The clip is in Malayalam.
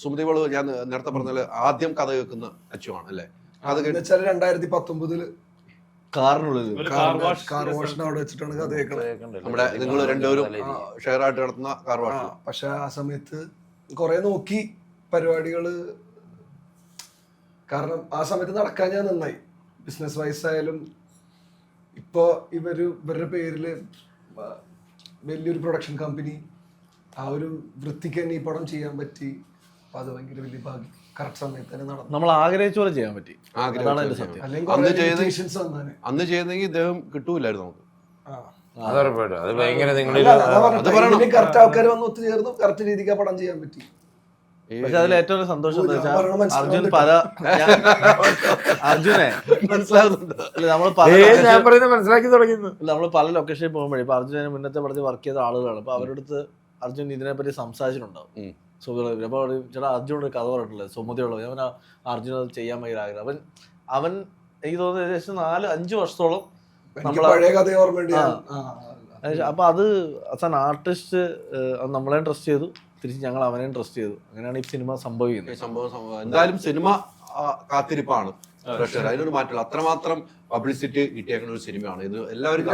സുമതി വള് ഞാൻ നേരത്തെ പറഞ്ഞ ആദ്യം കഥ കേൾക്കുന്ന അച്ചുവാണ് അല്ലേ? അത് 2019 കാറിനുള്ളിൽ കാർ വാഷിന് അവിടെ വെച്ചിട്ടാണ് കഥ കേൾക്കണത്. നമ്മുടെ നിങ്ങൾ രണ്ടുപേരും ഷെയർ ആയിട്ട് നടത്തുന്ന കാർ വാഷ്. പക്ഷെ ആ സമയത്ത് കുറെ നോക്കി പരിപാടികള്, കാരണം ആ സമയത്ത് നടക്കാൻ ഞാൻ നന്നായി ബിസിനസ് വൈസ് ആയാലും. ഇപ്പൊ ഇവരുടെ പേരില് വലിയൊരു പ്രൊഡക്ഷൻ കമ്പനി, ആ ഒരു വൃത്തിക്ക് തന്നെ ഈ പടം ചെയ്യാൻ പറ്റി. അപ്പൊ അത് ഭയങ്കര വലിയ ഭാഗ്യം. കറക്റ്റ് സമയത്ത് തന്നെ നടന്നു. നമ്മൾ ആഗ്രഹിച്ച പോലെ ചെയ്യാൻ പറ്റി. അന്ന് ചെയ്യുന്നെങ്കിൽ ഇദ്ദേഹം കിട്ടൂലായിരുന്നു നമുക്ക്. കറക്റ്റ് ആൾക്കാർ വന്ന് ഒത്തുചേർന്നു, കറക്റ്റ് രീതിക്ക് ആ പടം ചെയ്യാൻ പറ്റി. പക്ഷെ അതിൽ ഏറ്റവും സന്തോഷം എന്താ വെച്ചാൽ അർജുനെ നമ്മള് പല ലൊക്കേഷനിൽ പോകുമ്പോഴേ ഇപ്പൊ അർജുനെ മുന്നത്തെ പടത്തിൽ വർക്ക് ചെയ്ത ആളുകളാണ്. അപ്പൊ അവരുടെ അടുത്ത് അർജുൻ ഇതിനെപ്പറ്റി സംസാരിച്ചിട്ടുണ്ടാവും. അപ്പൊ ചേട്ടാ അർജുനോട് കഥ പറഞ്ഞിട്ടില്ലേ സുമതിയുള്ളത്, അവൻ അർജുന അത് ചെയ്യാൻ ഭയങ്കര ആഗ്രഹം. അവൻ എനിക്ക് തോന്നുന്നത് ഏകദേശം 4-5 വർഷത്തോളം അപ്പൊ അത് ആർട്ടിസ്റ്റ് നമ്മളെയും ട്രസ്റ്റ് ചെയ്തു, തിരിച്ച് ഞങ്ങൾ അവനെയും ട്രസ്റ്റ് ചെയ്തു. അങ്ങനെയാണ് ഈ സിനിമ സംഭവിക്കുന്നത്. എന്തായാലും സിനിമ കാത്തിരിപ്പാണ്. അതിനൊരു മാറ്റമില്ല. അത്രമാത്രം പബ്ലിസിറ്റി കിട്ടിയേക്കുന്ന ഒരു സിനിമയാണ് ഇത്. എല്ലാവരും